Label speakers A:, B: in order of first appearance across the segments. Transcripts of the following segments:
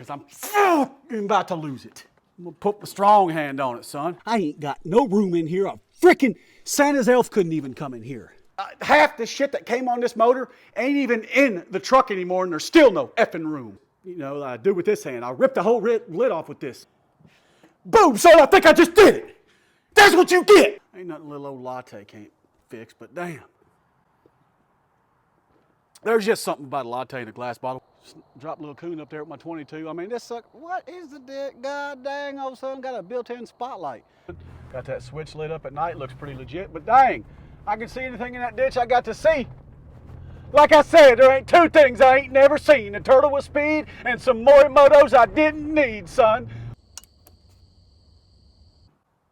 A: because I'm fucking about to lose it. I'm gonna put my strong hand on it, son.
B: I ain't got no room in here. A frickin' Santa's elf couldn't even come in here.
A: Half the shit that came on this motor ain't even in the truck anymore, and there's still no effing room. You know, I do with this hand. I'll rip the whole lid off with this. Boom, son, I think I just did it. That's what you get. Ain't nothing little old latte can't fix, but damn. There's just something about a latte in a glass bottle. Just drop a little coon up there with my 22. I mean, this sucker, what is the dick? God dang, old son got a built-in spotlight. Got that switch lit up at night, looks pretty legit, but dang, I can see anything in that ditch I got to see. Like I said, there ain't two things I ain't never seen. A turtle with speed and some Morimotos I didn't need, son.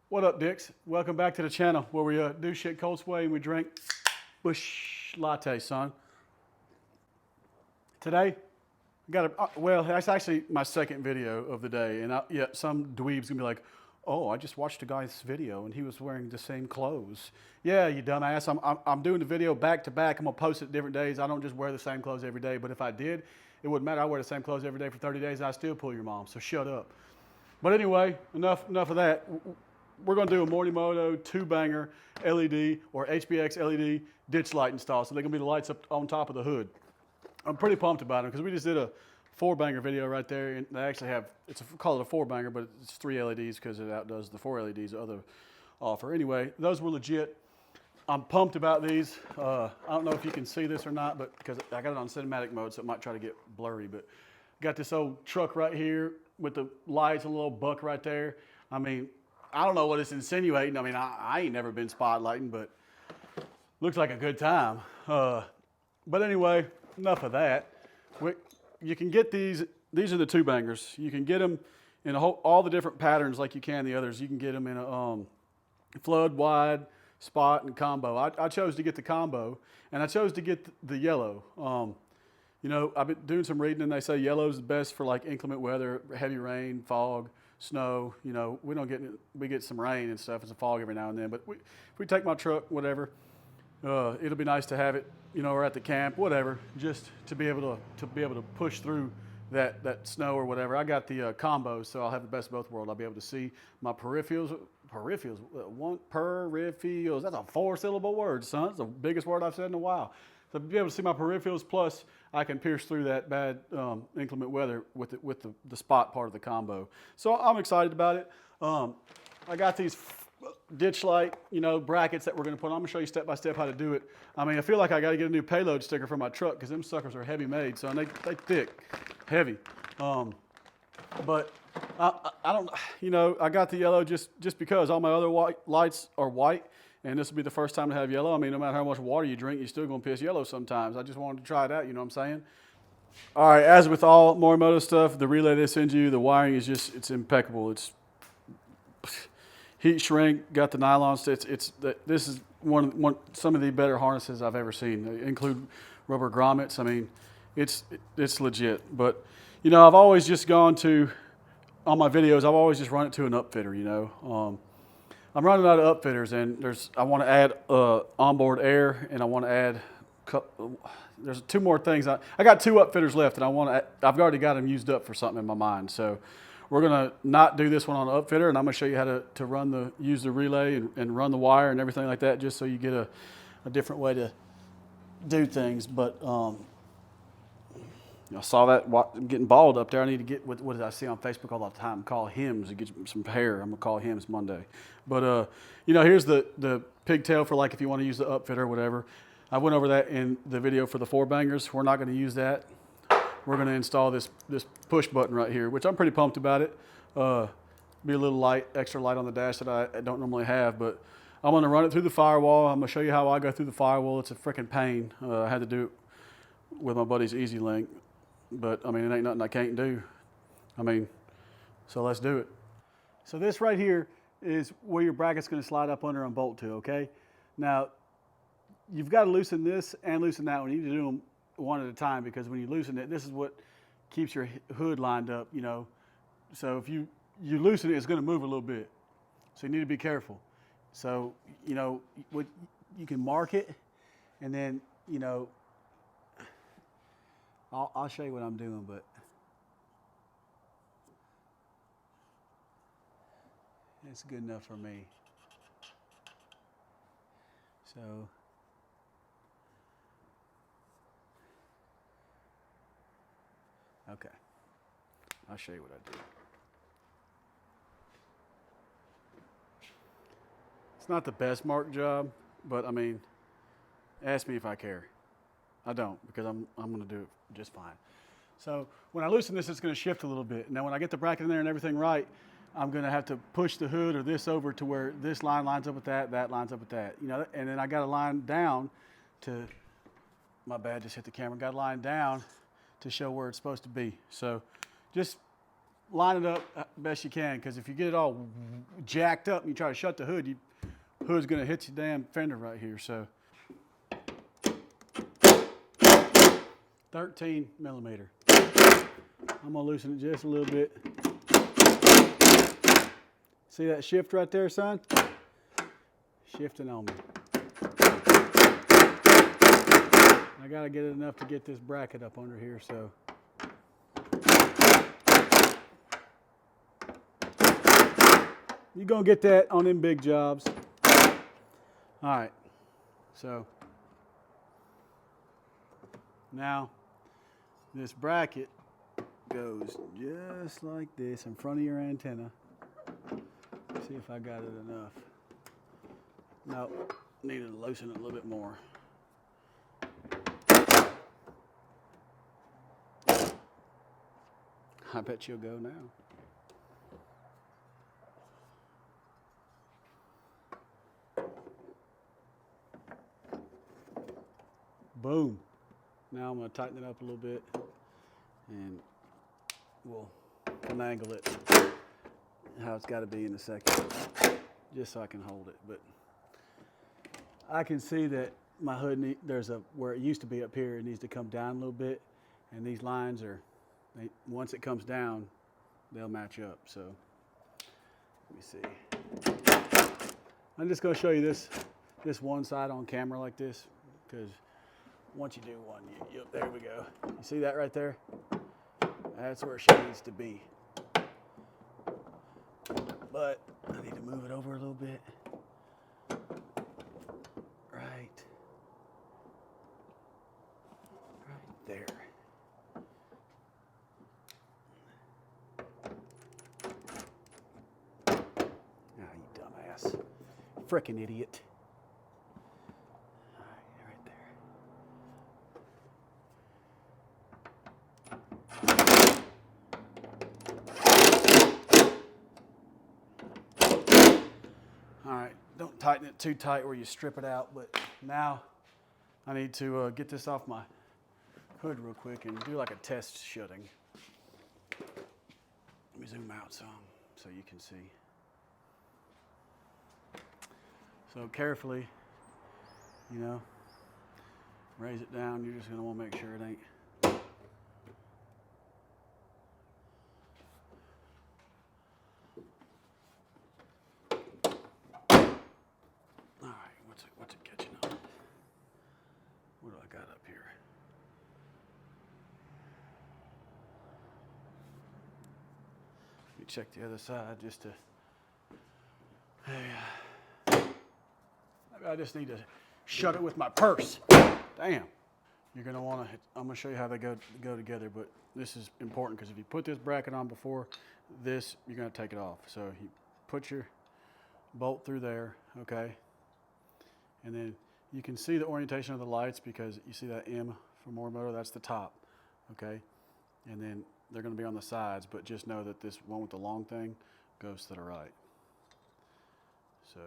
A: What up, dicks? Welcome back to the channel where we do shit COLTS way and we drink bush latte, son. Today, well, that's actually my second video of the day. And yeah, some dweeb's gonna be like, oh, I just watched a guy's video and he was wearing the same clothes. Yeah, you dumbass. I'm doing the video back to back. I'm gonna post it different days. I don't just wear the same clothes every day, but if I did, it wouldn't matter. I wear the same clothes every day for 30 days and I still pull your mom, so shut up. But anyway, enough of that. We're gonna do a Morimoto 2-banger LED or HBX LED ditch light install. So they're gonna be the lights up on top of the hood. I'm pretty pumped about them because we just did a 4-banger video right there, and they actually have, call it a 4-banger, but it's 3 LEDs because it outdoes the 4 LEDs the other offer. Anyway, those were legit. I'm pumped about these. I don't know if you can see this or not, but because I got it on cinematic mode, so it might try to get blurry, but got this old truck right here with the lights, a little buck right there. I mean, I don't know what it's insinuating. I mean, I ain't never been spotlighting, but looks like a good time. But anyway, enough of that. You can get these are the 2-bangers. You can get them in all the different patterns like you can the others. You can get them in a flood, wide, spot, and combo. I chose to get the combo, and I chose to get the yellow. You know, I've been doing some reading, and they say yellow is the best for like inclement weather, heavy rain, fog, snow. You know, we get some rain and stuff and some fog every now and then, but if we take my truck, whatever, it'll be nice to have it, you know, or at the camp, whatever, just to be able to push through that snow or whatever. I got the combo, so I'll have the best of both worlds. I'll be able to see my peripherals. Peripherals. That's a 4-syllable word, son. It's the biggest word I've said in a while. So to be able to see my peripherals, plus I can pierce through that bad inclement weather with the spot part of the combo. So I'm excited about it. I got these ditch light, you know, brackets that we're going to put on. I'm going to show you step by step how to do it. I mean, I feel like I got to get a new payload sticker for my truck because them suckers are heavy made, so they thick, heavy. But I don't, you know, I got the yellow just because all my other lights are white, and this will be the first time to have yellow. I mean, no matter how much water you drink, you're still going to piss yellow sometimes. I just wanted to try it out, you know what I'm saying? All right, as with all Morimoto stuff, the relay they send you, the wiring is just, it's impeccable. It's heat shrink, got the nylon. This is some of the better harnesses I've ever seen. They include rubber grommets. I mean, it's legit. But you know, I've always just gone to, on my videos, I've always just run it to an upfitter. You know, I'm running out of upfitters, and I want to add onboard air, and I want to add. There's 2 more things. I got 2 upfitters left, and I've already got them used up for something in my mind. So we're gonna not do this one on an upfitter, and I'm gonna show you how to use the relay and run the wire and everything like that, just so you get a different way to do things. But I saw that getting bald up there. I need to get what did I see on Facebook all the time? Call Hims to get some hair. I'm gonna call Hims Monday. But you know, here's the pigtail for like if you want to use the upfitter or whatever. I went over that in the video for the 4-bangers. We're not going to use that. We're going to install this push button right here, which I'm pretty pumped about it. Be a little extra light on the dash that I don't normally have, but I'm going to run it through the firewall. I'm going to show you how I go through the firewall. It's a freaking pain. I had to do it with my buddy's EasyLink, but I mean, it ain't nothing I can't do. I mean, so let's do it. So this right here is where your bracket's going to slide up under and bolt to, okay? Now, you've got to loosen this and loosen that one. You need to do them one at a time because when you loosen it, this is what keeps your hood lined up, you know. So if you loosen it, it's going to move a little bit. So you need to be careful. So, you know, you can mark it, and then, you know, I'll show you what I'm doing, but It's good enough for me. So, okay. I'll show you what I do. It's not the best mark job, but I mean, ask me if I care. I don't, because I'm going to do it just fine. So when I loosen this, it's going to shift a little bit. Now when I get the bracket in there and everything right, I'm going to have to push the hood or this over to where this line lines up with that, that lines up with that. You know, and then I got to line down to, my bad, just hit the camera, got to line down to show where it's supposed to be. So just line it up best you can, because if you get it all jacked up and you try to shut the hood, hood's going to hit your damn fender right here. So 13 millimeter. I'm going to loosen it just a little bit. See that shift right there, son? Shifting on me. I got to get it enough to get this bracket up under here, so. You're going to get that on them big jobs. All right, so now this bracket goes just like this in front of your antenna. See if I got it enough. Nope, needed to loosen it a little bit more. I bet you'll go now. Boom. Now I'm going to tighten it up a little bit and we'll finagle it how it's got to be in a second, just so I can hold it. But I can see that my hood, where it used to be up here, it needs to come down a little bit, and these lines once it comes down, they'll match up. So let me see. I'm just going to show you this one side on camera like this, because once you do one, there we go. You see that right there? That's where she needs to be. But I need to move it over a little bit. Right there. Ah, you dumbass. Frickin' idiot. All right, don't tighten it too tight where you strip it out, but now I need to get this off my hood real quick and do like a test shutting. Let me zoom out some so you can see. So carefully, raise it down. You're just gonna wanna make sure it ain't. What's it catching on? What do I got up here? Let me check the other side just to. Maybe I just need to shut it with my purse. Damn. You're gonna want to. I'm gonna show you how they go together, but this is important because if you put this bracket on before this, you're gonna take it off. So you put your bolt through there, okay? And then you can see the orientation of the lights because you see that M for Morimoto, that's the top, okay? And then they're gonna be on the sides, but just know that this one with the long thing goes to the right. So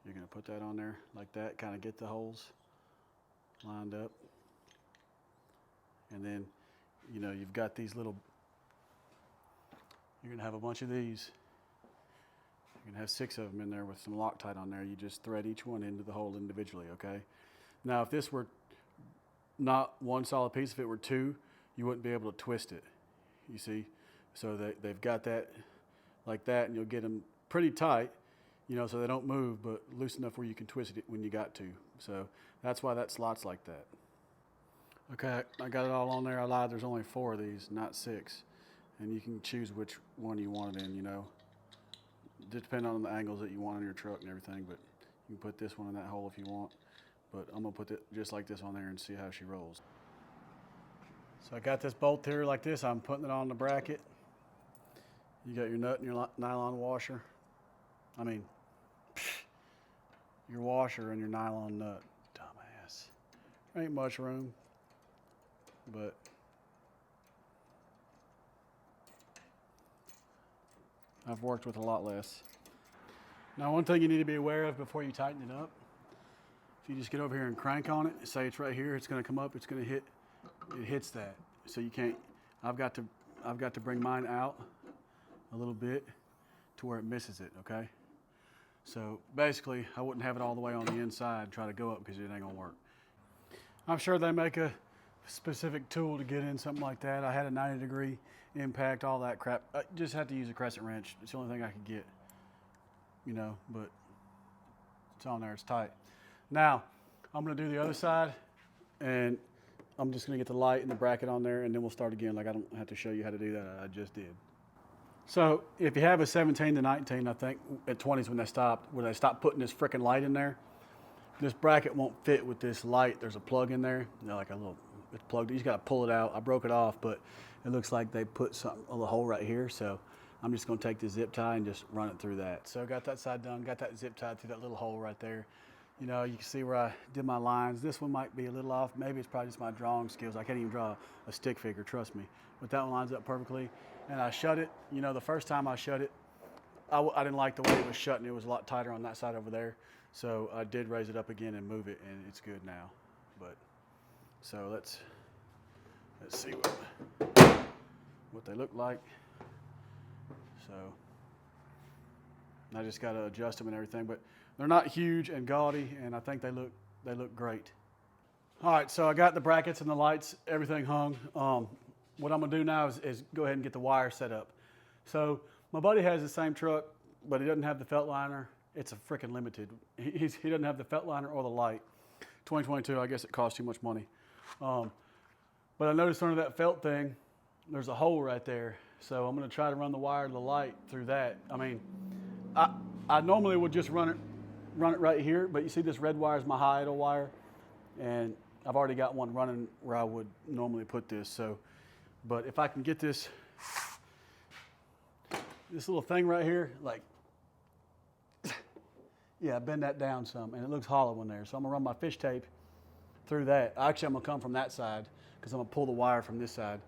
A: you're gonna put that on there like that, kind of get the holes lined up. And then, you've got these little, you're gonna have a bunch of these. You're gonna have 6 of them in there with some Loctite on there. You just thread each one into the hole individually, okay? Now, if this were not one solid piece, if it were 2, you wouldn't be able to twist it, you see? So they've got that like that, and you'll get them pretty tight, so they don't move, but loose enough where you can twist it when you got to. So that's why that slot's like that. Okay, I got it all on there. I lied, there's only 4 of these, not 6. And you can choose which one you want it in, depending on the angles that you want on your truck and everything, but you can put this one in that hole if you want. But I'm gonna put it just like this on there and see how she rolls. So I got this bolt here like this. I'm putting it on the bracket. You got your nut and your nylon washer. I mean, your washer and your nylon nut. Dumbass. Ain't much room, but I've worked with a lot less. Now, one thing you need to be aware of before you tighten it up, if you just get over here and crank on it, say it's right here, it's gonna come up, it's gonna hit, it hits that. So you can't, I've got to bring mine out a little bit to where it misses it, okay? So basically, I wouldn't have it all the way on the inside and try to go up because it ain't gonna work. I'm sure they make a specific tool to get in something like that. I had a 90-degree impact, all that crap. I just had to use a crescent wrench. It's the only thing I could get, you know, but it's on there, it's tight. Now, I'm gonna do the other side, and I'm just gonna get the light and the bracket on there, and then we'll start again. Like, I don't have to show you how to do that, I just did. So if you have a 17 to 19, I think at 20 is when they stopped putting this frickin' light in there. This bracket won't fit with this light. There's a plug in there, you know, like a little, it's plugged. You just gotta pull it out. I broke it off, but it looks like they put something, a little hole right here. So I'm just gonna take the zip tie and just run it through that. So I got that side done, got that zip tied through that little hole right there. You know, you can see where I did my lines. This one might be a little off. Maybe it's probably just my drawing skills. I can't even draw a stick figure, trust me. But that one lines up perfectly. And I shut it. You know, the first time I shut it, I didn't like the way it was shut, and it was a lot tighter on that side over there. So I did raise it up again and move it, and it's good now. But so let's see what they look like. So I just got to adjust them and everything, but they're not huge and gaudy, and I think they look great. All right, so I got the brackets and the lights, everything hung. What I'm gonna do now is go ahead and get the wire set up. So my buddy has the same truck, but he doesn't have the felt liner. It's a freaking limited. He doesn't have the felt liner or the light. 2022, I guess it costs too much money. But I noticed under that felt thing, there's a hole right there. So I'm gonna try to run the wire to the light through that. I mean, I normally would just run it right here, but you see this red wire is my high idle wire, and I've already got one running where I would normally put this. So, but if I can get this little thing right here, like, yeah, bend that down some, and it looks hollow in there. So I'm gonna run my fish tape through that. Actually, I'm gonna come from that side because I'm gonna pull the wire from this side.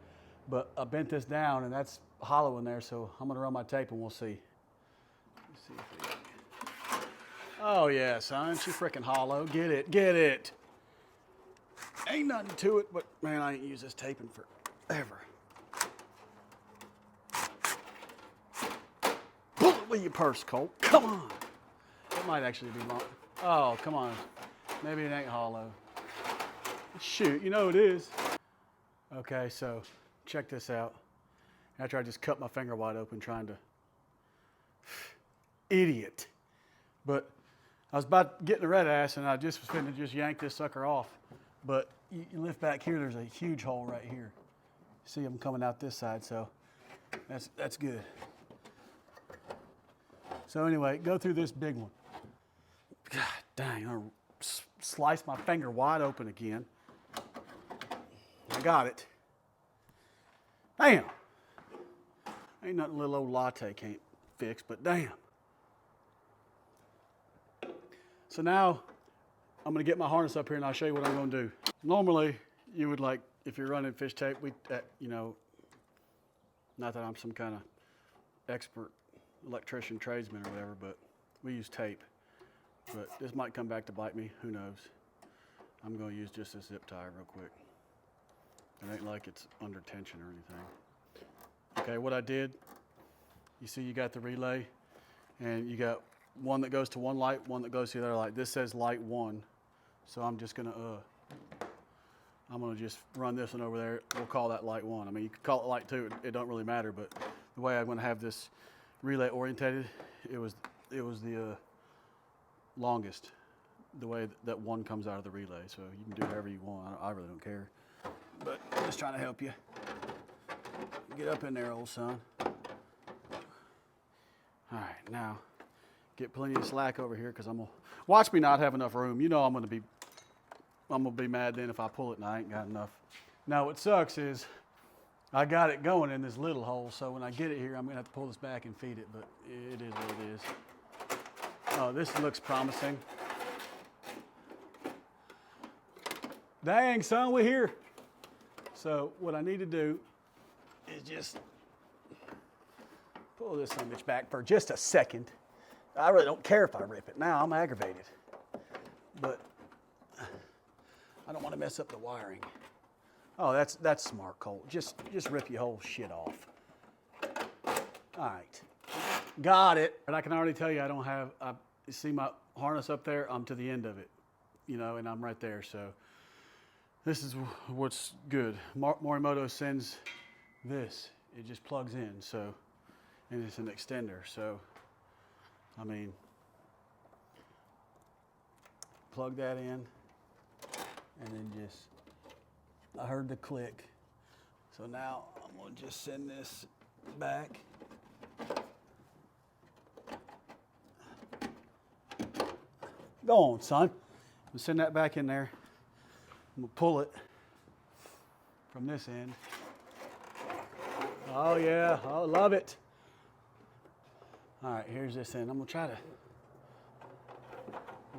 A: But I bent this down, and that's hollow in there, so I'm gonna run my tape and we'll see. Let's see if we... Oh yeah, son, she freaking hollow. Get it. Ain't nothing to it, but man, I ain't used this taping forever. Pull it with your purse, Colt. Come on. It might actually be long. Oh, come on. Maybe it ain't hollow. Shoot, you know it is. Okay, so check this out. After I just cut my finger wide open trying to... Idiot. But I was about getting the red ass, and I just was finna just yank this sucker off. But you lift back here, there's a huge hole right here. See them coming out this side, so that's good. So anyway, go through this big one. God dang, I'm slice my finger wide open again. I got it. Damn. Ain't nothing little old latte can't fix, but damn. So now I'm gonna get my harness up here and I'll show you what I'm gonna do. Normally, you would like, if you're running fish tape, you know, not that I'm some kind of expert electrician tradesman or whatever, but we use tape. But this might come back to bite me, who knows. I'm gonna use just this zip tie real quick. It ain't like it's under tension or anything. Okay, what I did, you see you got the relay, and you got one that goes to one light, one that goes to the other light. This says light 1, so I'm just gonna just run this one over there. We'll call that light 1. I mean, you could call it light 2. It don't really matter, but the way I'm gonna have this relay orientated, it was the longest, the way that 1 comes out of the relay. So you can do whatever you want. I really don't care. But I'm just trying to help you. Get up in there, old son. All right, now get plenty of slack over here because I'm gonna watch me not have enough room. You know I'm gonna be mad then if I pull it and I ain't got enough. Now what sucks is I got it going in this little hole, so when I get it here, I'm gonna have to pull this back and feed it, but it is what it is. Oh, this looks promising. Dang, son, we're here. So what I need to do is just pull this son of a bitch back for just a second. I really don't care if I rip it. Now I'm aggravated, but I don't want to mess up the wiring. Oh, that's smart, Colt. Just rip your whole shit off. All right, got it. And I can already tell you I don't have. You see my harness up there? I'm to the end of it, you know, and I'm right there. So this is what's good. Morimoto sends this. It just plugs in. So, and it's an extender. So, I mean, plug that in, and then just. I heard the click. So now I'm gonna just send this back. Go on, son. I'm gonna send that back in there. I'm gonna pull it from this end. Oh yeah, I love it. All right, here's this end. I'm gonna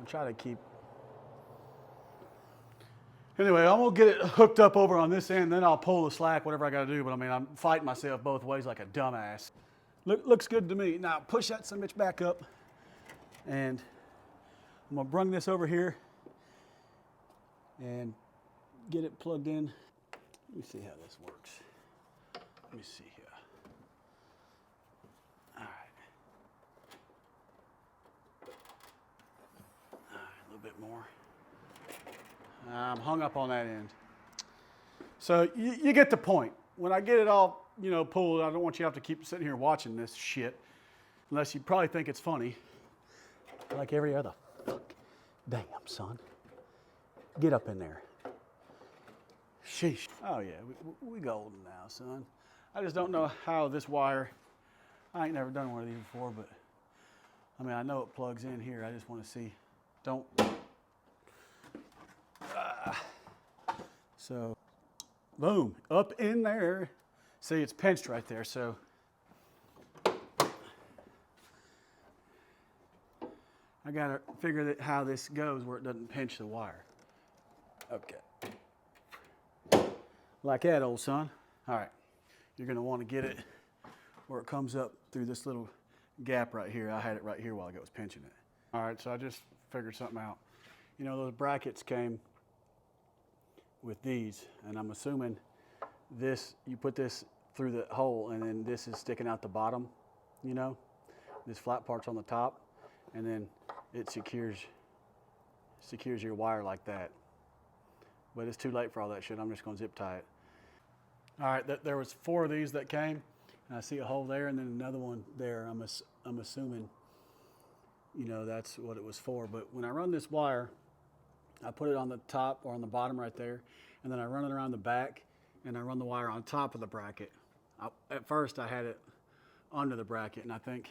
A: try to keep. Anyway, I'm gonna get it hooked up over on this end, then I'll pull the slack, whatever I gotta do. But I mean, I'm fighting myself both ways like a dumbass. Looks good to me. Now push that son of a bitch back up, and I'm gonna bring this over here and get it plugged in. Let me see how this works. Let me see here. All right, a little bit more. I'm hung up on that end. So you get the point. When I get it all, you know, pulled, I don't want you to have to keep sitting here watching this shit, unless you probably think it's funny, like every other. Damn, son. Get up in there. Sheesh. Oh yeah, we golden now, son. I just don't know how this wire, I ain't never done one of these before, but I mean, I know it plugs in here. I just want to see. Don't. So, boom, up in there. See, it's pinched right there, so. I gotta figure that how this goes where it doesn't pinch the wire. Okay. Like that, old son. All right, you're gonna wanna get it where it comes up through this little gap right here. I had it right here while I was pinching it. All right, so I just figured something out. You know, those brackets came with these, and I'm assuming this, you put this through the hole and then this is sticking out the bottom, you know? This flat part's on the top, and then it secures your wire like that. But it's too late for all that shit. I'm just gonna zip tie it. All right, there was 4 of these that came, and I see a hole there and then another one there. I'm assuming, you know, that's what it was for. But when I run this wire, I put it on the top or on the bottom right there, and then I run it around the back, and I run the wire on top of the bracket. At first, I had it under the bracket, and I think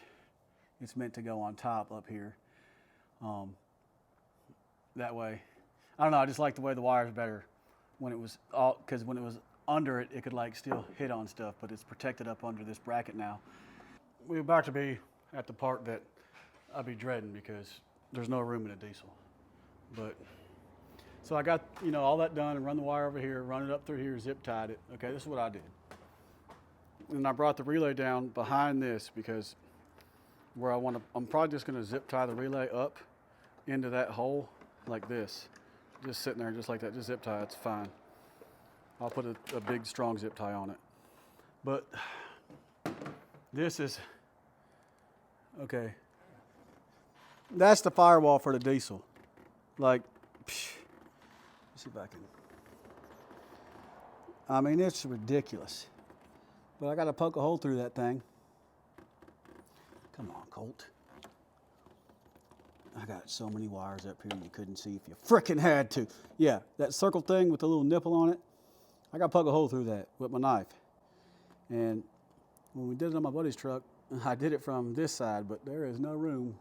A: it's meant to go on top up here. That way, I don't know, I just like the way the wire's better when it was because when it was under it, it could like still hit on stuff, but it's protected up under this bracket now. We're about to be at the part that I'll be dreading because there's no room in a diesel. But so I got, you know, all that done and run the wire over here, run it up through here, zip tied it. Okay, this is what I did. And I brought the relay down behind this because where I'm probably just gonna zip tie the relay up into that hole like this. Just sitting there just like that, just zip tie, it's fine. I'll put a big strong zip tie on it. But this is, okay. That's the firewall for the diesel. Like, psh, let's see if I can. I mean, it's ridiculous. But I got to poke a hole through that thing. Come on, Colt. I got so many wires up here you couldn't see if you frickin' had to. Yeah, that circle thing with the little nipple on it, I got to poke a hole through that with my knife. And when we did it on my buddy's truck, I did it from this side, but there is no room.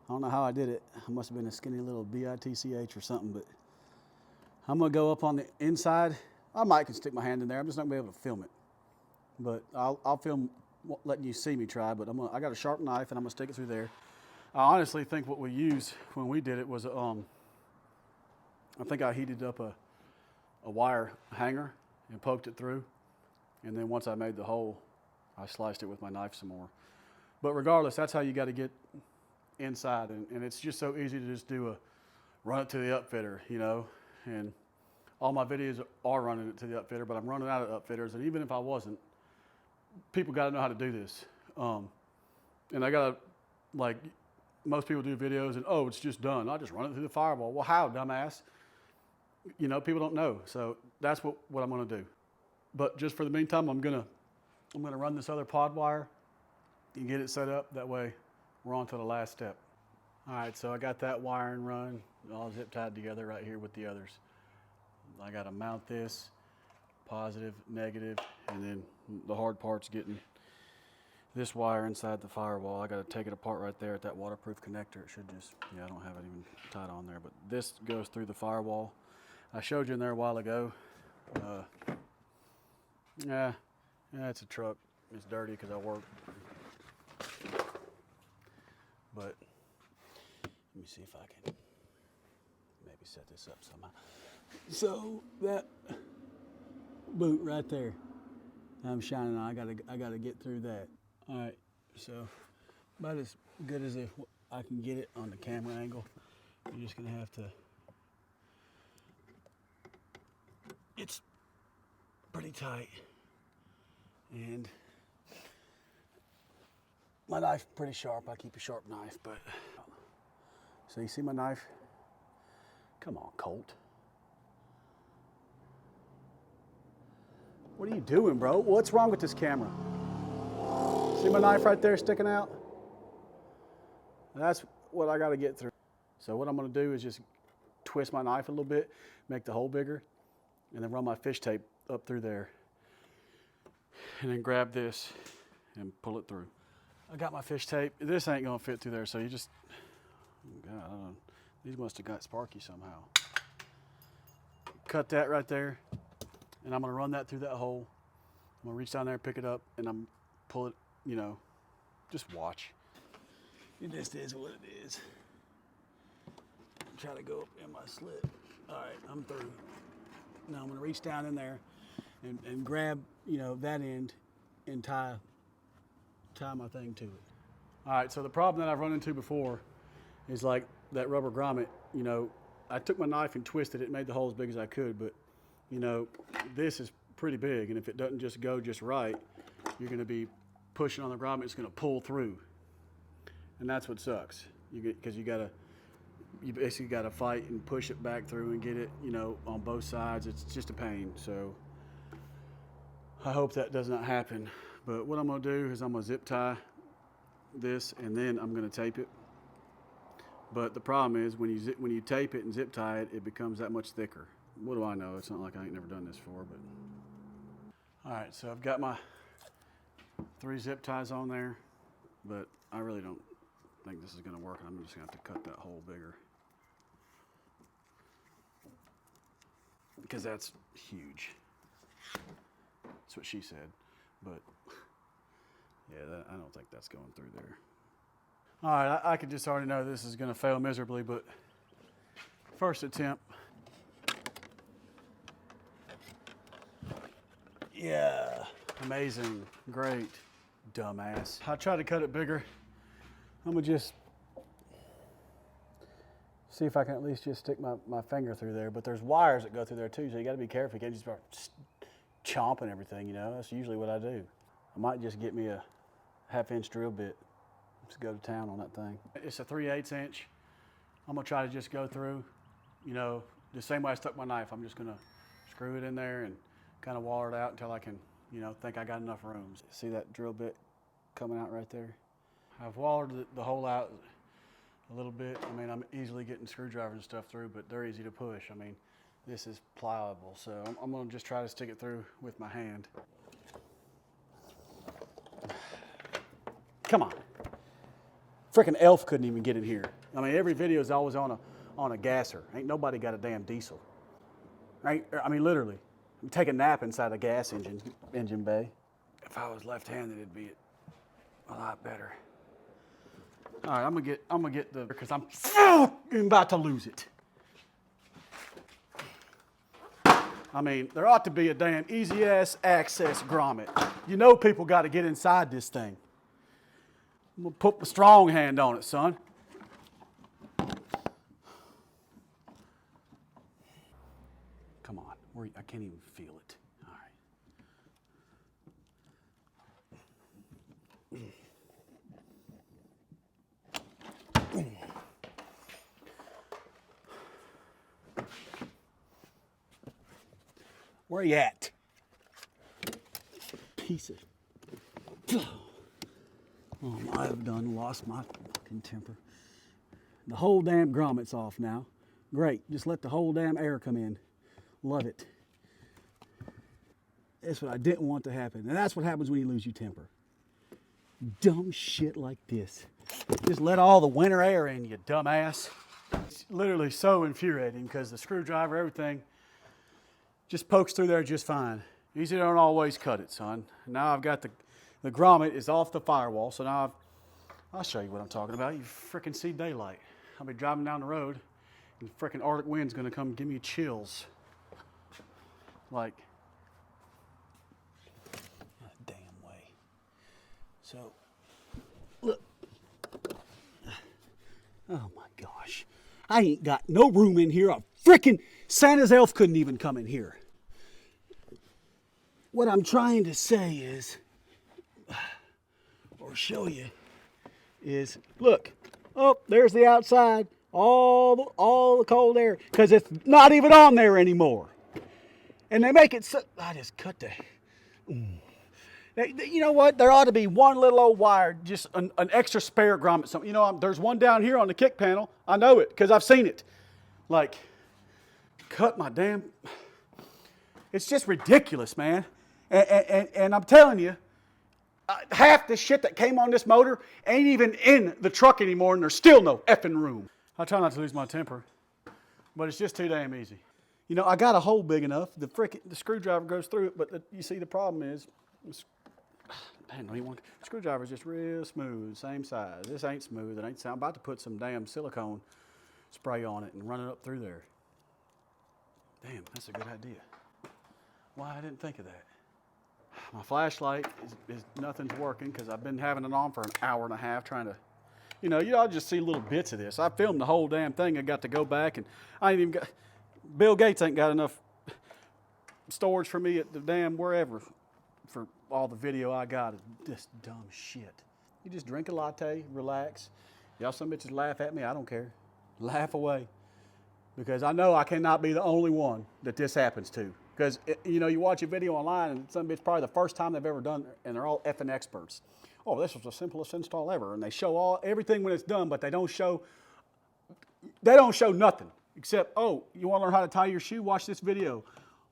A: I don't know how I did it. I must have been a skinny little bitch or something, but I'm gonna go up on the inside. I might can stick my hand in there. I'm just not gonna be able to film it, but I'll film letting you see me try. But I got a sharp knife and I'm gonna stick it through there. I honestly think what we used when we did it was I think I heated up a wire hanger and poked it through, and then once I made the hole, I sliced it with my knife some more. But regardless, that's how you got to get inside, and it's just so easy to just run it to the upfitter, you know. And all my videos are running it to the upfitter, but I'm running out of upfitters, and even if I wasn't, people got to know how to do this. And I got to, like, most people do videos and, oh, it's just done. I'll just run it through the firewall. Well, how, dumbass? You know, people don't know. So that's what I'm going to do. But just for the meantime, I'm going to run this other pod wire and get it set up. That way we're on to the last step. All right, so I got that wiring run, all zip tied together right here with the others. I got to mount this, positive, negative, and then the hard part's getting this wire inside the firewall. I got to take it apart right there at that waterproof connector. It should just, yeah, I don't have it even tied on there, but this goes through the firewall. I showed you in there a while ago. Yeah, it's a truck. It's dirty because I work. But let me see if I can maybe set this up somehow. So that boot right there, I'm shining on. I gotta get through that. All right, so about as good as I can get it on the camera angle. You're just gonna have to. It's pretty tight, and my knife's pretty sharp. I keep a sharp knife, but so you see my knife? Come on, Colt. What are you doing, bro? What's wrong with this camera? See my knife right there sticking out? That's what I got to get through. So what I'm going to do is just twist my knife a little bit, make the hole bigger, and then run my fish tape up through there. And then grab this and pull it through. I got my fish tape. This ain't going to fit through there, so you just, God, I don't know. These must have got sparky somehow. Cut that right there, and I'm going to run that through that hole. I'm going to reach down there, pick it up, and I'm pull it, you know, just watch. It just is what it is. Try to go up in my slit. All right, I'm through. Now I'm going to reach down in there and grab, you know, that end and tie my thing to it. All right, so the problem that I've run into before is like that rubber grommet, you know, I took my knife and twisted it, made the hole as big as I could, but, you know, this is pretty big, and if it doesn't just go just right, you're going to be pushing on the grommet, it's going to pull through. And that's what sucks, because you basically got to fight and push it back through and get it, you know, on both sides. It's just a pain. So I hope that does not happen. But what I'm going to do is I'm going to zip tie this, and then I'm going to tape it. But the problem is when you tape it and zip tie it, it becomes that much thicker. What do I know? It's not like I ain't never done this before. But all right, so I've got my 3 zip ties on there, but I really don't think this is going to work. I'm just going to have to cut that hole bigger because that's huge. That's what she said, but yeah, I don't think that's going through there. All right, I could just already know this is going to fail miserably, but first attempt. Yeah, amazing, great, dumbass. I tried to cut it bigger. I'm gonna just see if I can at least just stick my finger through there, but there's wires that go through there too, so you gotta be careful. You can't just start chomping everything, you know? That's usually what I do. I might just get me a 1/2-inch drill bit. Let's go to town on that thing. It's a 3/8 inch. I'm gonna try to just go through, you know, the same way I stuck my knife. I'm just gonna screw it in there and kind of wall it out until I can, you know, think I got enough room. See that drill bit coming out right there? I've wallered the hole out a little bit. I mean, I'm easily getting screwdrivers and stuff through, but they're easy to push. I mean, this is pliable, so I'm gonna just try to stick it through with my hand. Come on. Freaking Elf couldn't even get in here. I mean, every video is always on a gasser. Ain't nobody got a damn diesel. Right? I mean, literally. Take a nap inside a gas engine bay. If I was left-handed, it'd be a lot better. All right, I'm gonna get the, because I'm about to lose it. I mean, there ought to be a damn easy-ass access grommet. You know people got to get inside this thing. I'm going to put my strong hand on it, son. Come on. I can't even feel it. All right. Where you at? Piece of... Oh, I've done lost my fucking temper. The whole damn grommet's off now. Great, just let the whole damn air come in. Love it. That's what I didn't want to happen. And that's what happens when you lose your temper. Dumb shit like this. Just let all the winter air in, you dumbass. It's literally so infuriating because the screwdriver, everything, just pokes through there just fine. Easy don't always cut it, son. Now I've got the grommet is off the firewall, so now I'll show you what I'm talking about. You frickin' see daylight. I'll be driving down the road, and the frickin' Arctic wind's gonna come give me chills. Like, a damn way. So, look. Oh my gosh. I ain't got no room in here. A frickin' Santa's elf couldn't even come in here. What I'm trying to say is, or show you, is look. Oh, there's the outside. All the cold air, because it's not even on there anymore. And they make it so. I just cut the. You know what? There ought to be one little old wire, just an extra spare grommet. You know, there's one down here on the kick panel. I know it because I've seen it. Like, cut my damn. It's just ridiculous, man. And I'm telling you, half the shit that came on this motor ain't even in the truck anymore, and there's still no effing room. I try not to lose my temper, but it's just too damn easy. You know, I got a hole big enough, the screwdriver goes through it, but you see the problem is, the screwdriver's just real smooth, same size. This ain't smooth, I'm about to put some damn silicone spray on it and run it up through there. Damn, that's a good idea. Why I didn't think of that. My flashlight is nothing's working because I've been having it on for an hour and a half trying to, I'll just see little bits of this. I filmed the whole damn thing. I got to go back and I ain't even got, Bill Gates ain't got enough storage for me at the damn wherever for all the video I got. This dumb shit. You just drink a latte, relax. Y'all some bitches laugh at me. I don't care. Laugh away. Because I know I cannot be the only one that this happens to. Because, you watch a video online and some bitch probably the first time they've ever done it, and they're all effing experts. Oh, this was the simplest install ever. And they show everything when it's done, but they don't show nothing. Except, oh, you want to learn how to tie your shoe? Watch this video.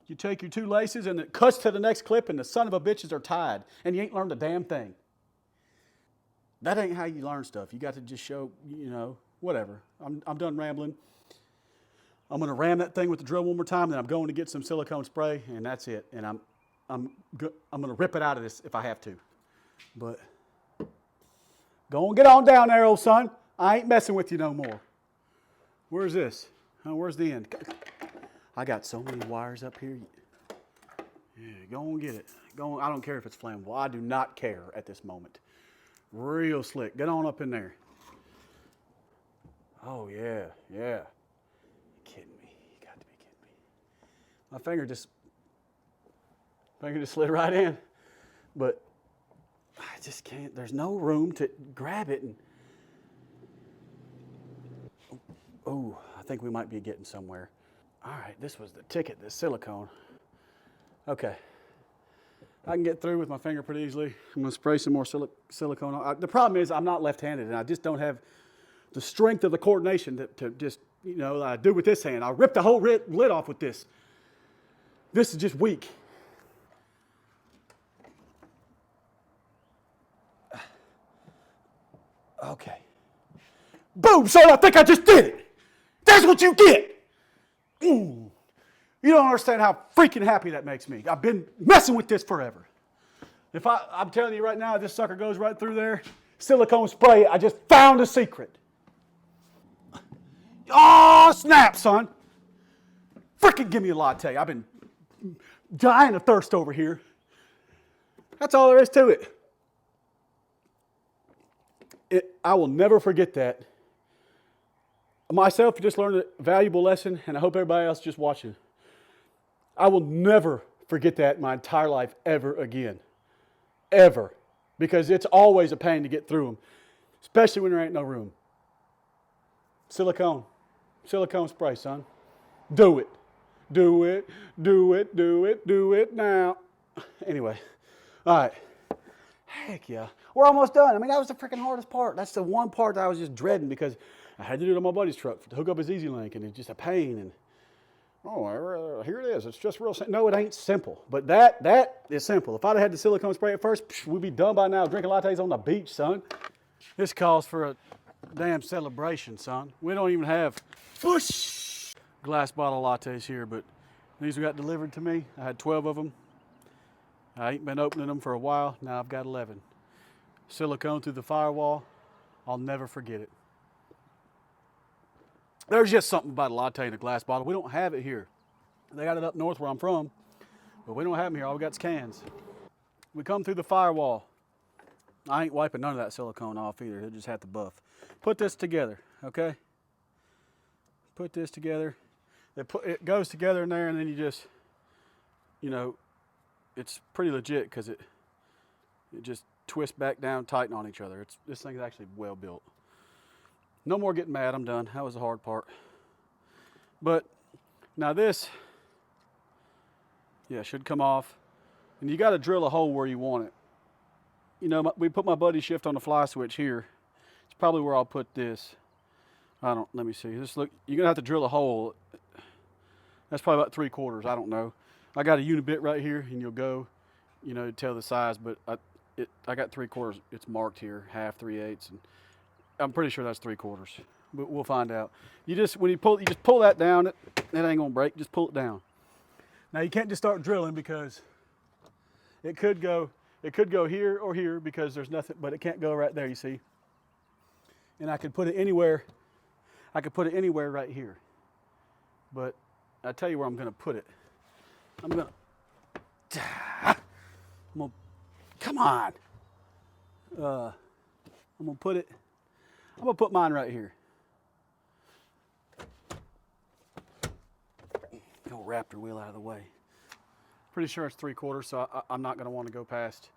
A: You take your two laces and it cuts to the next clip and the son of a bitches are tied. And you ain't learned a damn thing. That ain't how you learn stuff. You got to just show, whatever. I'm done rambling. I'm going to ram that thing with the drill one more time, then I'm going to get some silicone spray, and that's it. And I'm going to rip it out of this if I have to. But go and get on down there, old son. I ain't messing with you no more. Where's this? Where's the end? I got so many wires up here. Yeah, go and get it. I don't care if it's flammable. I do not care at this moment. Real slick. Get on up in there. Oh, yeah. You kidding me. You got to be kidding me. My finger just slid right in. But I just can't. There's no room to grab it. Oh, I think we might be getting somewhere. All right, this was the ticket, this silicone. Okay. I can get through with my finger pretty easily. I'm going to spray some more silicone on. The problem is I'm not left-handed, and I just don't have the strength of the coordination to just, that I do with this hand. I'll rip the whole lid off with this. This is just weak. Okay. Boom, son, I think I just did it. That's what you get. You don't understand how freaking happy that makes me. I've been messing with this forever. If I'm telling you right now, this sucker goes right through there. Silicone spray, I just found a secret. Oh, snap, son. Freaking give me a latte. I've been dying of thirst over here. That's all there is to it. I will never forget that. Myself just learned a valuable lesson, and I hope everybody else just watching. I will never forget that in my entire life ever again. Ever. Because it's always a pain to get through them, especially when there ain't no room. Silicone spray, son. Do it. Do it, do it, do it, do it now. Anyway, all right. Heck yeah. We're almost done. I mean, that was the freaking hardest part. That's the one part that I was just dreading because I had to do it on my buddy's truck to hook up his Easy Link, and it's just a pain. And here it is. It's just real simple. No, it ain't simple. But that is simple. If I'd have had the silicone spray at first, we'd be done by now drinking lattes on the beach, son. This calls for a damn celebration, son. We don't even have glass bottle lattes here, but these got delivered to me. I had 12 of them. I ain't been opening them for a while. Now I've got 11. Silicone through the firewall. I'll never forget it. There's just something about a latte in a glass bottle. We don't have it here. They got it up north where I'm from, but we don't have them here. All we got is cans. We come through the firewall. I ain't wiping none of that silicone off either. It just had the buff. Put this together, okay? Put this together. It goes together in there, and then you just, it's pretty legit because it just twists back down, tighten on each other. This thing is actually well built. No more getting mad. I'm done. That was the hard part. But now this, should come off, and you got to drill a hole where you want it. We put my buddy shift on the fly switch here. It's probably where I'll put this. Let me see. Just look, you're gonna have to drill a hole. That's probably about 3/4. I don't know. I got a unibit right here, and you'll go, tell the size, but I got 3/4. It's marked here, 1/2, 3/8, and I'm pretty sure that's 3/4. But we'll find out. You just pull that down. It ain't gonna break. Just pull it down. Now you can't just start drilling because it could go here or here because there's nothing, but it can't go right there. You see. And I could put it anywhere. I could put it anywhere right here. But I'll tell you where I'm gonna put it. Come on. I'm gonna put mine right here. Go Raptor wheel out of the way. Pretty sure it's 3/4, so I'm not gonna want to go past,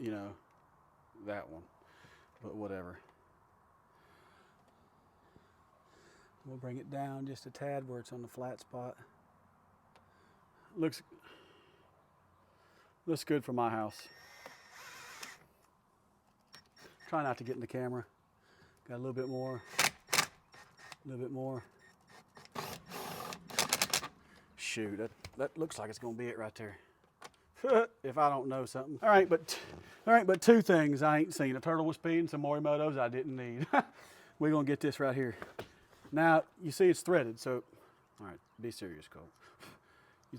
A: that one. But whatever. We'll bring it down just a tad where it's on the flat spot. Looks good for my house. Try not to get in the camera. Got a little bit more. A little bit more. Shoot, that looks like it's gonna be it right there. If I don't know something. All right, but two things I ain't seen: a turtle with speed and some Morimotos I didn't need. We're gonna get this right here. Now, you see it's threaded, so, all right, be serious, Cole.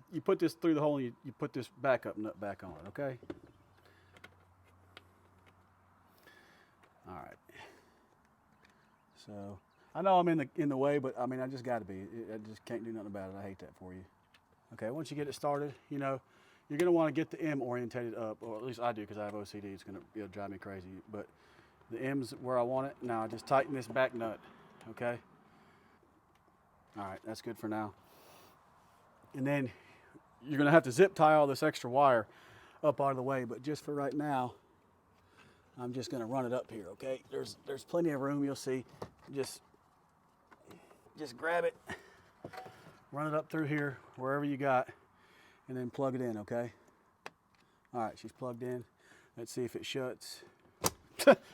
A: You put this through the hole and you put this backup nut back on it, okay? All right. So, I know I'm in the way, but I mean, I just got to be. I just can't do nothing about it. I hate that for you. Okay, once you get it started, you're going to want to get the M orientated up, or at least I do because I have OCD. It'll drive me crazy. But the M's where I want it. Now, just tighten this back nut, okay? All right, that's good for now. And then you're gonna have to zip tie all this extra wire up out of the way, but just for right now, I'm just gonna run it up here, okay? There's plenty of room, you'll see. Just grab it, run it up through here, wherever you got, and then plug it in, okay? All right, she's plugged in. Let's see if it shuts.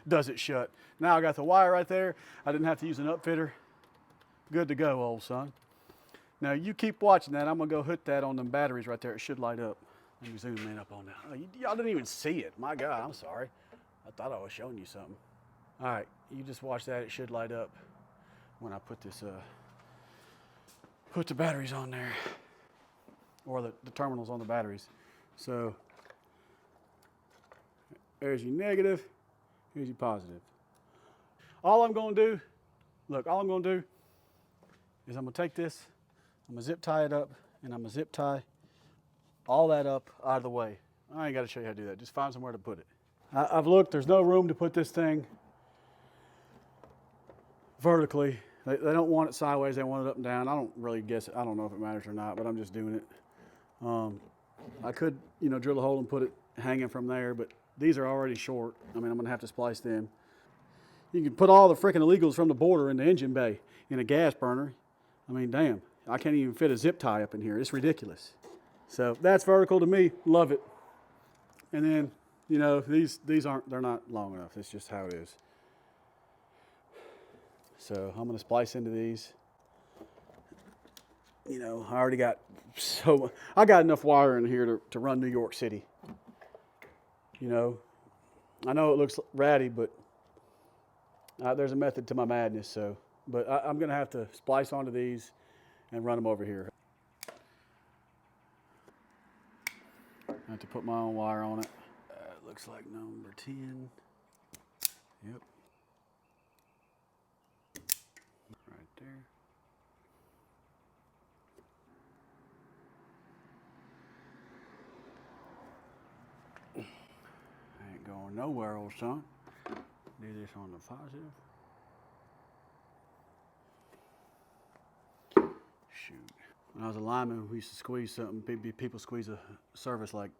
A: Does it shut? Now I got the wire right there. I didn't have to use an upfitter. Good to go, old son. Now you keep watching that. I'm gonna go hit that on them batteries right there. It should light up. Let me zoom in up on that. Oh, y'all didn't even see it. My God, I'm sorry. I thought I was showing you something. All right, you just watch that. It should light up when I put this, put the batteries on there, or the terminals on the batteries. So there's your negative, here's your positive. All I'm gonna do, look, all I'm gonna do is I'm gonna take this, I'm gonna zip tie it up, and I'm gonna zip tie all that up out of the way. I ain't gotta show you how to do that, just find somewhere to put it. I've looked, there's no room to put this thing vertically. They don't want it sideways, they want it up and down. I don't really guess it, I don't know if it matters or not, but I'm just doing it. I could, drill a hole and put it hanging from there, but these are already short. I mean, I'm gonna have to splice them. You can put all the freaking illegals from the border in the engine bay in a gas burner. I mean, damn, I can't even fit a zip tie up in here. It's ridiculous. So that's vertical to me, love it. And then, these aren't, they're not long enough. It's just how it is. So I'm gonna splice into these. I already got I got enough wire in here to run New York City. I know it looks ratty, but there's a method to my madness. So, but I'm gonna have to splice onto these and run them over here. I have to put my own wire on it. It looks like number 10. Yep. Right there. Ain't going nowhere, old son. Do this on the positive. Shoot. When I was a lineman, we used to squeeze something. People squeeze a service like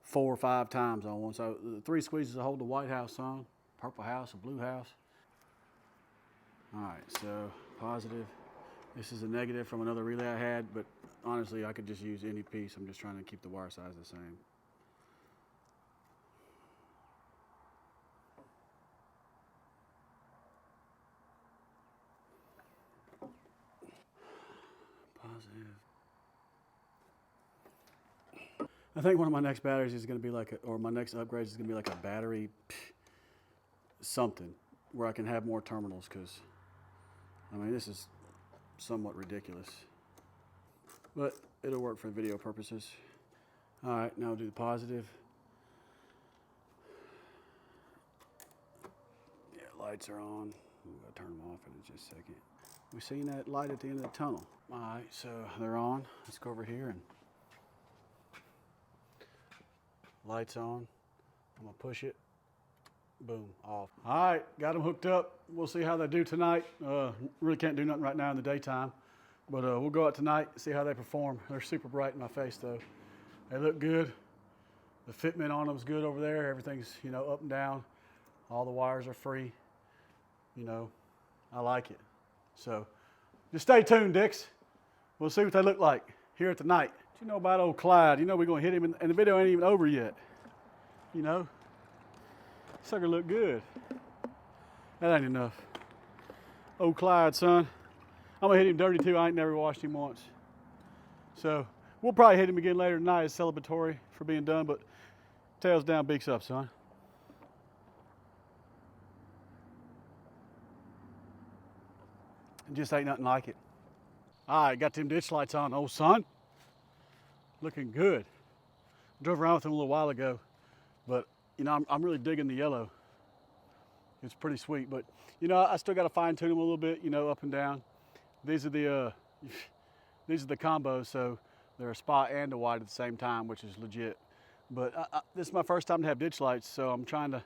A: 4 or 5 times on one. So 3 squeezes to hold the White House on, purple house, a blue house. All right, so positive. This is a negative from another relay I had, but honestly, I could just use any piece. I'm just trying to keep the wire size the same. Positive. I think one of my next batteries is going to be or my next upgrade is going to be like a battery something where I can have more terminals, because, I mean, this is somewhat ridiculous. But it'll work for video purposes. All right, now I'll do the positive. Yeah, lights are on. I'm going to turn them off in just a second. We seen that light at the end of the tunnel. All right, so they're on. Let's go over here and lights on. I'm gonna push it. Boom, off. All right, got them hooked up. We'll see how they do tonight. Really can't do nothing right now in the daytime, but we'll go out tonight, see how they perform. They're super bright in my face though. They look good. The fitment on them's good over there. Everything's, up and down. All the wires are free. I like it. So just stay tuned, Dix. We'll see what they look like here at the night. What you know about old Clyde? We're gonna hit him, and the video ain't even over yet. Sucker look good. That ain't enough. Old Clyde, son. I'm gonna hit him dirty too. I ain't never washed him once. So we'll probably hit him again later tonight as celebratory for being done, but tails down, beaks up, son. It just ain't nothing like it. All right, got them ditch lights on, old son. Looking good. Drove around with them a little while ago, but I'm really digging the yellow. It's pretty sweet, but I still got to fine tune them a little bit, up and down. These are the combos, so they're a spot and a white at the same time, which is legit. But this is my first time to have ditch lights, so I'm trying to,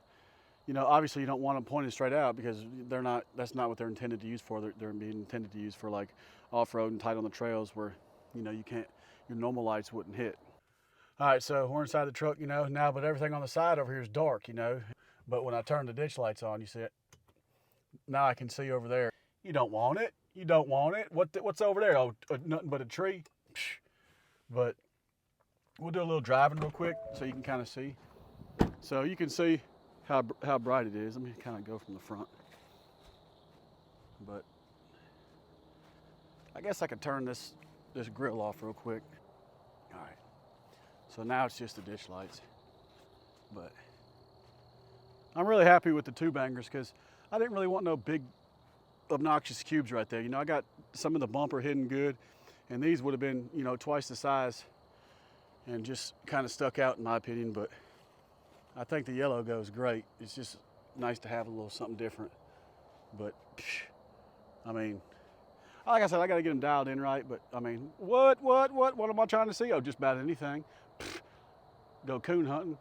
A: obviously you don't want them pointed straight out, because that's not what they're intended to use for. They're being intended to use for like off-road and tight on the trails where, your normal lights wouldn't hit. All right, so we're inside the truck, now, but everything on the side over here is dark, But when I turn the ditch lights on, you see it. Now I can see over there. You don't want it. You don't want it. What's over there? Oh, nothing but a tree. But we'll do a little driving real quick so you can kind of see. So you can see how bright it is. Let me kind of go from the front. But I guess I could turn this grill off real quick. All right. So now it's just the ditch lights. But I'm really happy with the 2 bangers because I didn't really want no big obnoxious cubes right there. You know, I got some of the bumper hidden good, and these would have been, you know, twice the size and just kind of stuck out in my opinion, but I think the yellow goes great. It's just nice to have a little something different. But, I mean, like I said, I got to get them dialed in right, but I mean, what am I trying to see? Oh, just about anything. Go coon hunting.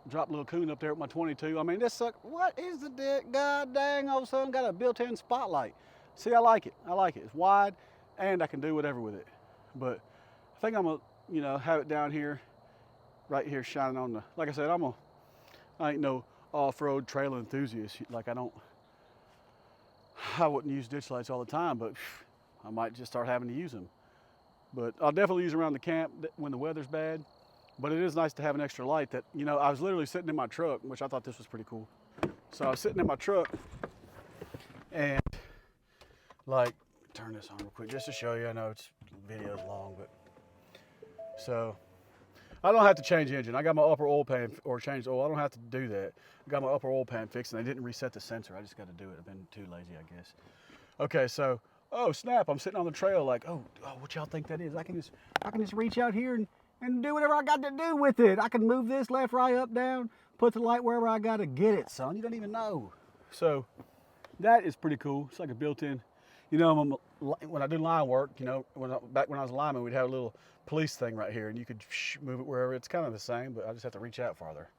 A: Drop a little coon up there with my 22. I mean, this sucker, what is the god dang old son got a built-in spotlight. See, I like it. I like it. It's wide and I can do whatever with it. But I think I'm gonna, you know, have it down here, right here shining on the, like I said, I ain't no off-road trail enthusiast. Like I wouldn't use ditch lights all the time, but I might just start having to use them. But I'll definitely use them around the camp when the weather's bad. But it is nice to have an extra light that, you know, I was literally sitting in my truck, which I thought this was pretty cool. So I was sitting in my truck and like, turn this on real quick just to show you. I know it's video's long, but so I don't have to change the engine. I got my upper oil pan or change the oil. I don't have to do that. I got my upper oil pan fixed and they didn't reset the sensor. I just got to do it. I've been too lazy, I guess. Okay, so, oh snap, I'm sitting on the trail like, oh, what y'all think that is? I can just reach out here and do whatever I got to do with it. I can move this left, right, up, down, put the light wherever I got to get it, son. You don't even know. So that is pretty cool. It's like a built-in, you know, when I do line work, you know, back when I was a lineman, we'd have a little police thing right here and you could move it wherever. It's kind of the same, but I just have to reach out farther.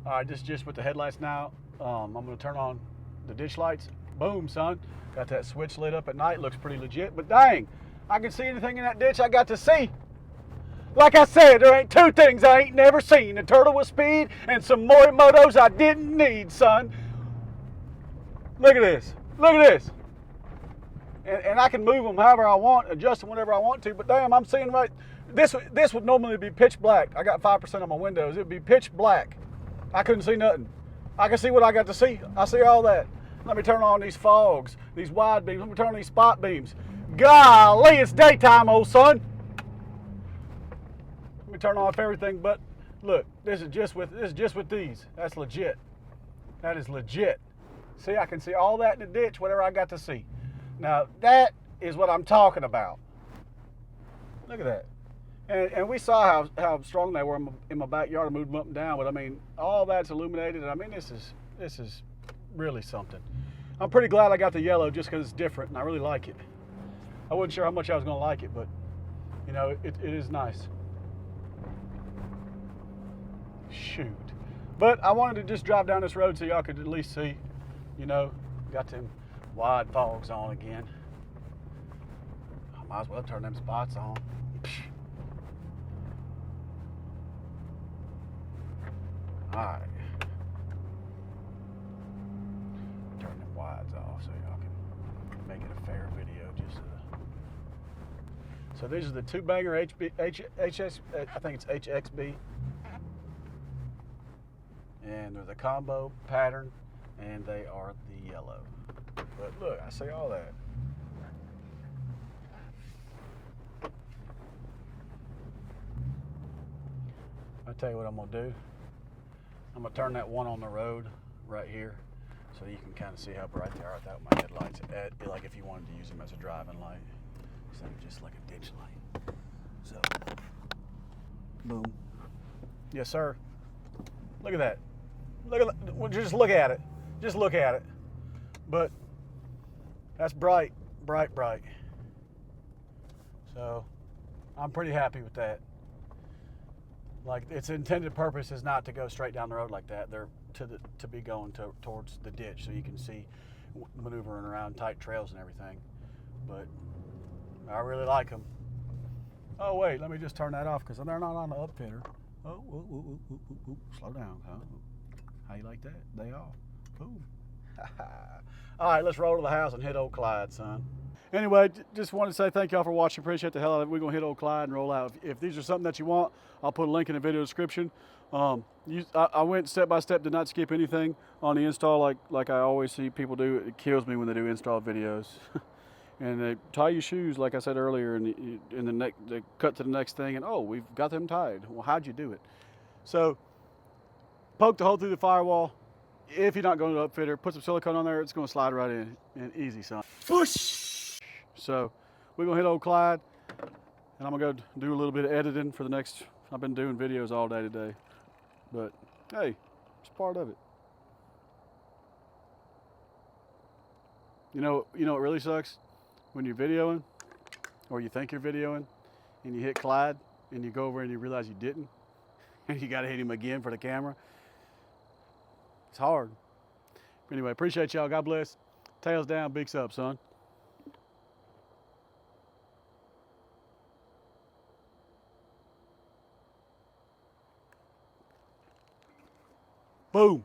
A: All right, just with the headlights now, I'm gonna turn on the ditch lights. Boom, son. Got that switch lit up at night. Looks pretty legit, but dang, I can see anything in that ditch I got to see. Like I said, there ain't 2 things I ain't never seen. A turtle with speed and some Morimotos I didn't need, son. Look at this. Look at this. And I can move them however I want, adjust them whenever I want to, but damn, I'm seeing right. This would normally be pitch black. I got 5% on my windows. It would be pitch black. I couldn't see nothing. I can see what I got to see. I see all that. Let me turn on these fogs, these wide beams. Let me turn on these spot beams. Golly, it's daytime, old son. Let me turn off everything but look, this is just with these. That's legit. That is legit. See, I can see all that in the ditch, whatever I got to see. Now that is what I'm talking about. Look at that. And we saw how strong they were in my backyard. I moved them up and down, but I mean, all that's illuminated. I mean, this is really something. I'm pretty glad I got the yellow just because it's different and I really like it. I wasn't sure how much I was going to like it, but you know, it is nice. Shoot. But I wanted to just drive down this road so y'all could at least see, you know, got them wide fogs on again. I might as well turn them spots on. Alright. Turn them wides off so y'all can make it a fair video. So these are the 2 banger HB, I think it's HXB. And they're the combo pattern and they are the yellow. But look, I see all that. I'll tell you what I'm gonna do. I'm gonna turn that one on the road right here so you can kind of see how bright they are without my headlights. Like if you wanted to use them as a driving light instead of just like a ditch light. So, boom. Yes, sir. Look at that. Well, just look at it. Just look at it. But that's bright, bright, bright. So I'm pretty happy with that. Like its intended purpose is not to go straight down the road like that. They're to be going towards the ditch so you can see maneuvering around tight trails and everything. But I really like them. Oh wait, let me just turn that off because they're not on the upfitter. Oh, slow down, huh? How you like that? They off. Boom. All right, let's roll to the house and hit old Clyde, son. Anyway, just wanted to say thank y'all for watching. Appreciate the hell out of it. We're going to hit old Clyde and roll out. If these are something that you want, I'll put a link in the video description. I went step by step, did not skip anything on the install like I always see people do. It kills me when they do install videos. And they tie your shoes, like I said earlier, and they cut to the next thing, and oh, we've got them tied. Well, how'd you do it? So, poke the hole through the firewall. if you're not going to upfitter, put some silicone on there. It's going to slide right in easy, son.
B: Push.
A: So we're going to hit old Clyde, and I'm going to go do a little bit of editing for the next. I've been doing videos all day today, but hey, it's part of it. You know what really sucks? When you're videoing, or you think you're videoing, and you hit Clyde, and you go over and you realize you didn't, and you got to hit him again for the camera. It's hard. Anyway, appreciate y'all. God bless. Tails down, beaks up, son. Boom.